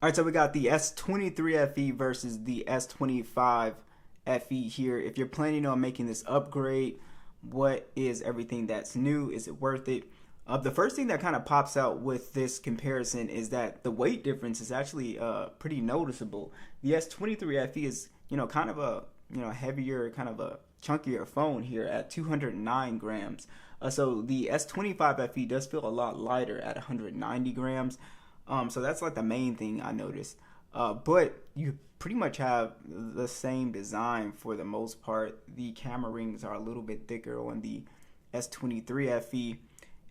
All right, so we got the S23 FE versus the S25 FE here. If you're planning on making this upgrade, what is everything that's new? Is it worth it? The first thing that kind of pops out with this comparison is that the weight difference is actually pretty noticeable. The S23 FE is, kind of a, heavier, kind of a chunkier phone here at 209 grams. So the S25 FE does feel a lot lighter at 190 grams. So that's like the main thing I noticed. But you pretty much have the same design for the most part. The camera rings are a little bit thicker on the S23 FE.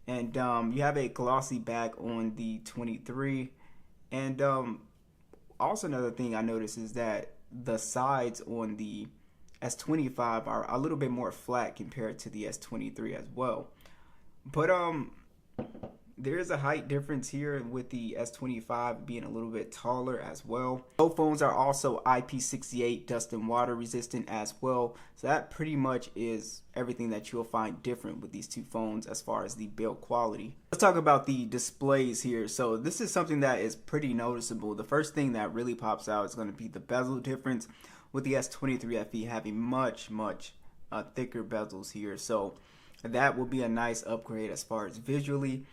And you have a glossy back on the 23. And also another thing I noticed is that the sides on the S25 are a little bit more flat compared to the S23 as well. But there is a height difference here with the S25 being a little bit taller as well. Both phones are also IP68 dust and water resistant as well. So that pretty much is everything that you'll find different with these two phones as far as the build quality. Let's talk about the displays here. So this is something that is pretty noticeable. The first thing that really pops out is going to be the bezel difference, with the S23 FE having much thicker bezels here. So that will be a nice upgrade as far as visually.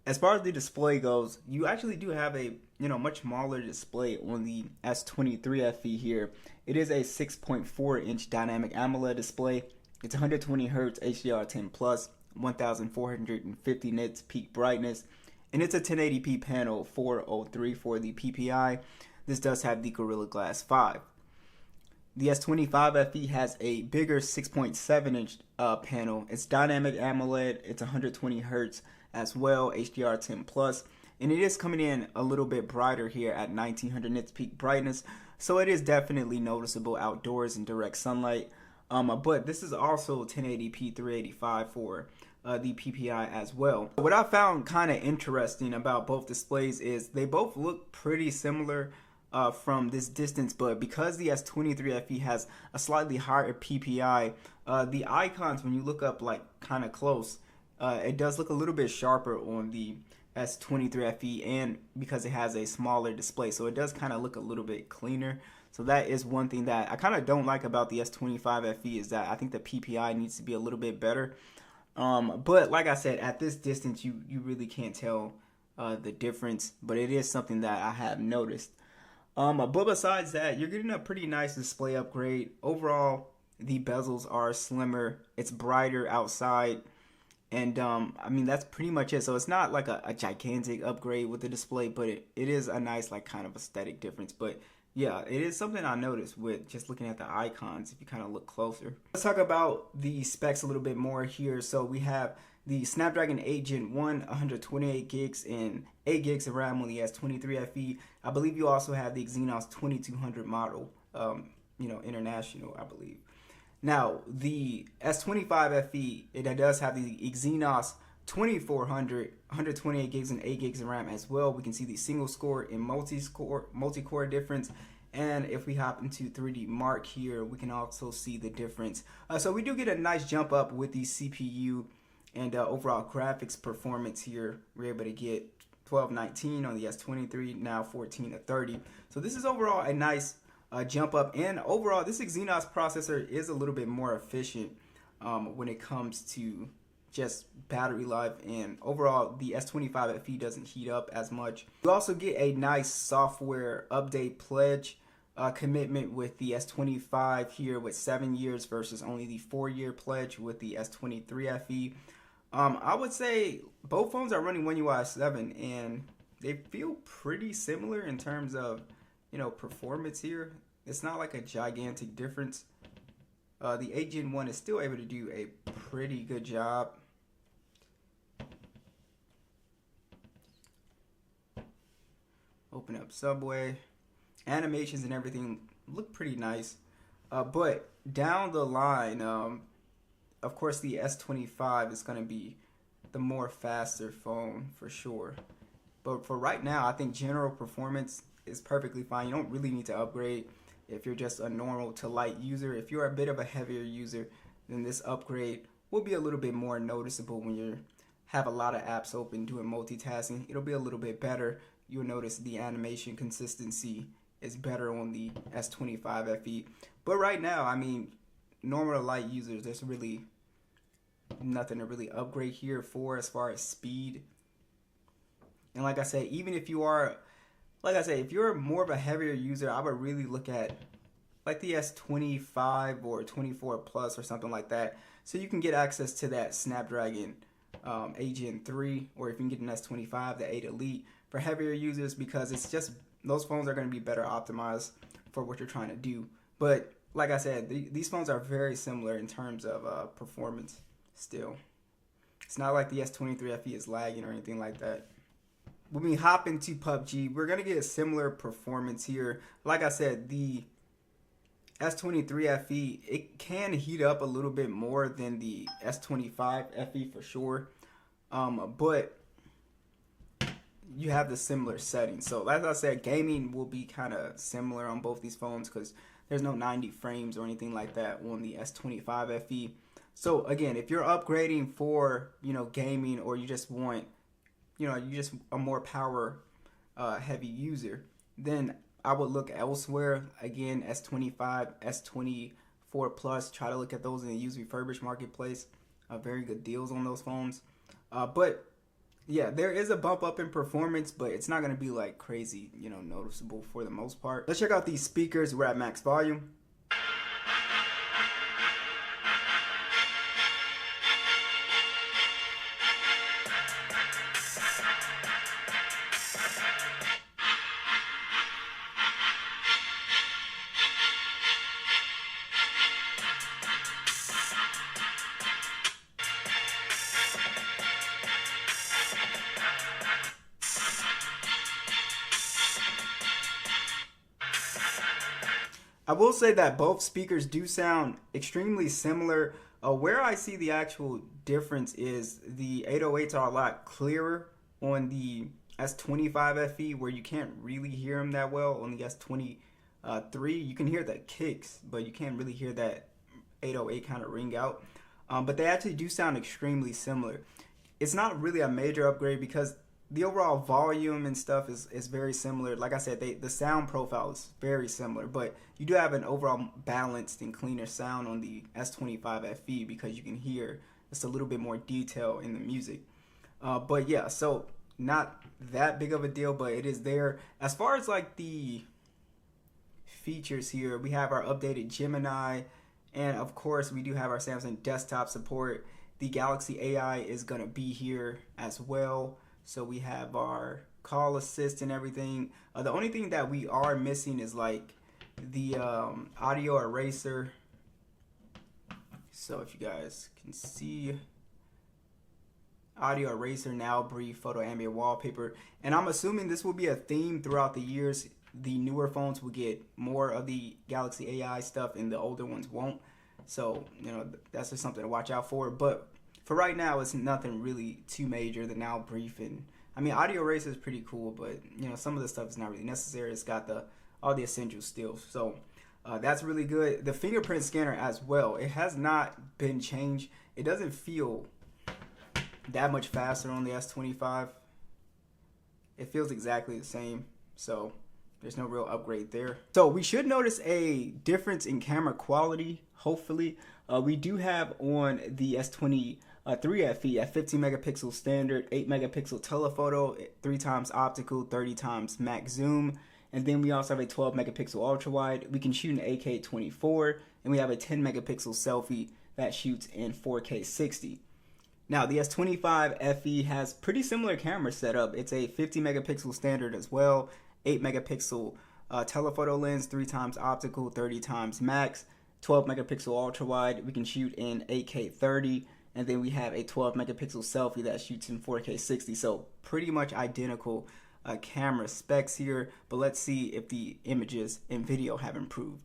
As far as the display goes, you actually do have a much smaller display on the S23 FE here. It is a 6.4 inch dynamic AMOLED display. It's 120 Hz HDR10 plus, 1450 nits peak brightness, and it's a 1080p panel 403 for the PPI. This does have the Gorilla Glass 5. The S25 FE has a bigger 6.7 inch panel. It's dynamic AMOLED. It's 120 Hz as well, HDR10 plus, and it is coming in a little bit brighter here at 1900 nits peak brightness. So it is definitely noticeable outdoors in direct sunlight. But this is also 1080p 385 for the PPI as well. What I found kind of interesting about both displays is they both look pretty similar from this distance, but because the S23 FE has a slightly higher PPI, the icons, when you look up like kind of close, it does look a little bit sharper on the S23 FE, and because it has a smaller display, so it does kind of look a little bit cleaner. So that is one thing that I kind of don't like about the S25 FE, is that I think the PPI needs to be a little bit better. But like I said, at this distance, you really can't tell the difference, but it is something that I have noticed. But besides that, you're getting a pretty nice display upgrade. Overall, the bezels are slimmer. It's brighter outside. And I mean, that's pretty much it. So it's not like a gigantic upgrade with the display, but it is a nice like kind of aesthetic difference. But yeah, it is something I noticed with just looking at the icons if you kind of look closer. Let's talk about the specs a little bit more here. So we have the Snapdragon 8 Gen 1, 128 gigs and 8 gigs of RAM on the S23 FE. I believe you also have the Exynos 2200 model, international, I believe. Now, the S25 FE, it does have the Exynos 2400, 128 gigs and 8 gigs of RAM as well. We can see the single score and multi-core difference. And if we hop into 3D Mark here, we can also see the difference. So we do get a nice jump up with the CPU and overall graphics performance here. We're able to get 1219 on the S23, now 1430. So this is overall a nice jump up, and overall this Exynos processor is a little bit more efficient when it comes to just battery life, and overall the S25 FE doesn't heat up as much. You also get a nice software update pledge commitment with the S25 here with 7 years versus only the 4-year pledge with the S23 FE. I would say both phones are running One UI 7 and they feel pretty similar in terms of performance here. It's not like a gigantic difference. The 8 Gen 1 is still able to do a pretty good job. Open up Subway. Animations and everything look pretty nice. But down the line, of course the S25 is going to be the more faster phone for sure. But for right now, I think general performance is perfectly fine. You don't really need to upgrade if you're just a normal to light user. If you're a bit of a heavier user, then this upgrade will be a little bit more noticeable when you have a lot of apps open doing multitasking. It'll be a little bit better. you'll notice the animation consistency is better on the S25 FE. But right now, I mean, normal light users, there's really nothing to really upgrade here for as far as speed. And like I said, even if you are, like I said, if you're more of a heavier user, I would really look at like the S25 or 24 Plus or something like that, so you can get access to that Snapdragon 8 Gen 3, or if you can get an S25, the 8 Elite for heavier users, because it's just, those phones are going to be better optimized for what you're trying to do. But like I said, these phones are very similar in terms of performance still. It's not like the S23 FE is lagging or anything like that. When we hop into PUBG, we're going to get a similar performance here. Like I said, the S23 FE, it can heat up a little bit more than the S25 FE for sure. But you have the similar settings. So like I said, gaming will be kind of similar on both these phones because there's no 90 frames or anything like that on the S25 FE. So again, if you're upgrading for, gaming, or you just want, you just a more power heavy user, then I would look elsewhere. Again, S25, S24 Plus, try to look at those in the used refurbished marketplace. Very good deals on those phones. But yeah, there is a bump up in performance, but it's not going to be like crazy, noticeable for the most part. Let's check out these speakers. We're at max volume. I will say that both speakers do sound extremely similar. Where I see the actual difference is the 808s are a lot clearer on the S25 FE, where you can't really hear them that well. On the S23, you can hear the kicks, but you can't really hear that 808 kind of ring out. But they actually do sound extremely similar. It's not really a major upgrade because the overall volume and stuff is very similar. Like I said, the sound profile is very similar, but you do have an overall balanced and cleaner sound on the S25 FE because you can hear just a little bit more detail in the music. But yeah, so not that big of a deal, but it is there. As far as like the features here, we have our updated Gemini, and of course we do have our Samsung desktop support. The Galaxy AI is gonna be here as well. So we have our call assist and everything. The only thing that we are missing is like the audio eraser. So if you guys can see, audio eraser, now brief, photo ambient wallpaper. And I'm assuming this will be a theme throughout the years. The newer phones will get more of the Galaxy AI stuff and the older ones won't. So, that's just something to watch out for. But for right now, it's nothing really too major. The now brief, and I mean, audio eraser is pretty cool, but some of the stuff is not really necessary. It's got all the essentials still, so that's really good. The fingerprint scanner as well, it has not been changed. It doesn't feel that much faster on the S25. It feels exactly the same, so there's no real upgrade there. So we should notice a difference in camera quality, hopefully. We do have on the S23 FE at 15 megapixel standard, 8 megapixel telephoto, 3x optical, 30x max zoom, and then we also have a 12 megapixel ultra wide. We can shoot in 8K 24, and we have a 10 megapixel selfie that shoots in 4K 60. Now the S25 FE has pretty similar camera setup. It's a 50 megapixel standard as well, 8 megapixel telephoto lens, 3x optical, 30x max, 12 megapixel ultra wide. We can shoot in 8K 30, and then we have a 12 megapixel selfie that shoots in 4K 60. So pretty much identical camera specs here, but let's see if the images and video have improved.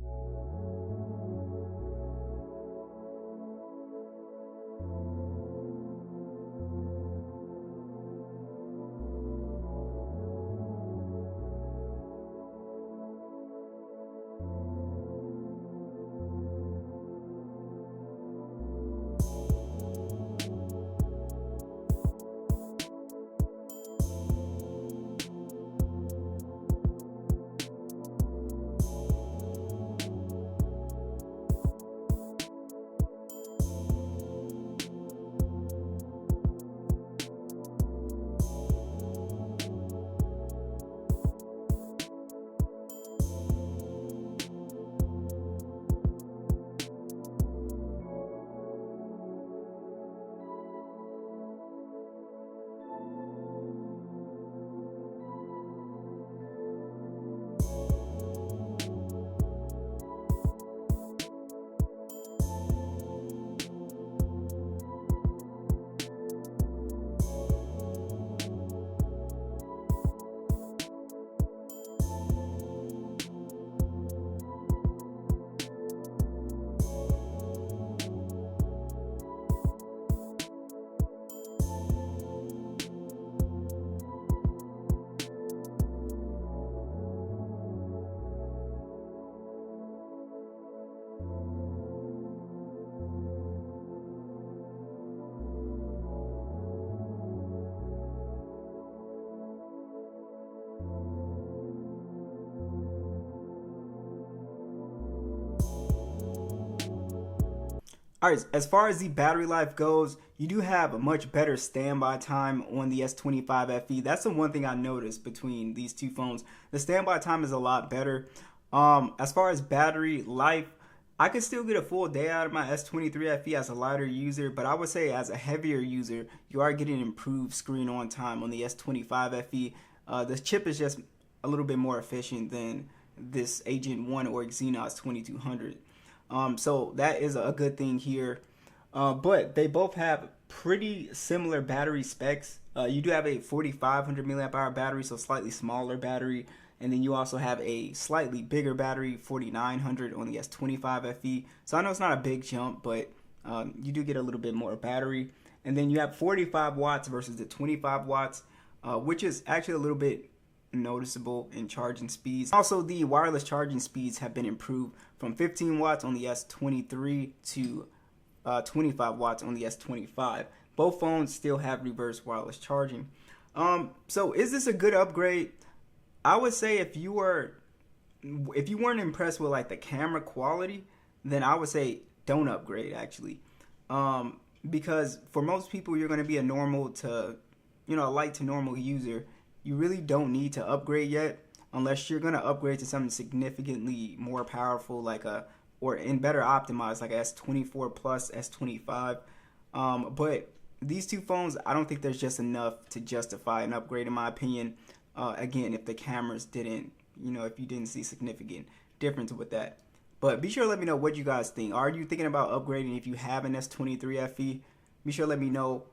All right, as far as the battery life goes, you do have a much better standby time on the S25 FE. That's the one thing I noticed between these two phones. The standby time is a lot better. As far as battery life, I could still get a full day out of my S23 FE as a lighter user, but I would say as a heavier user, you are getting improved screen on time on the S25 FE. The chip is just a little bit more efficient than this Agent 1 or Exynos 2200. So that is a good thing here. But they both have pretty similar battery specs. You do have a 4500 milliamp hour battery, so slightly smaller battery. And then you also have a slightly bigger battery, 4900 on the S25 FE. So I know it's not a big jump, but you do get a little bit more battery. And then you have 45 watts versus the 25 watts, which is actually a little bit noticeable in charging speeds. Also, the wireless charging speeds have been improved from 15 watts on the S23 to 25 watts on the S25. Both phones still have reverse wireless charging. So is this a good upgrade? I would say if you weren't impressed with like the camera quality, then I would say don't upgrade actually. Because for most people, you're going to be a normal to, a light to normal user. You really don't need to upgrade yet, unless you're going to upgrade to something significantly more powerful, like or better optimized, like a S24 Plus, S25. But these two phones, I don't think there's just enough to justify an upgrade in my opinion. Again, if the cameras didn't, if you didn't see significant difference with that. But be sure to let me know what you guys think. Are you thinking about upgrading if you have an S23 FE? Be sure to let me know.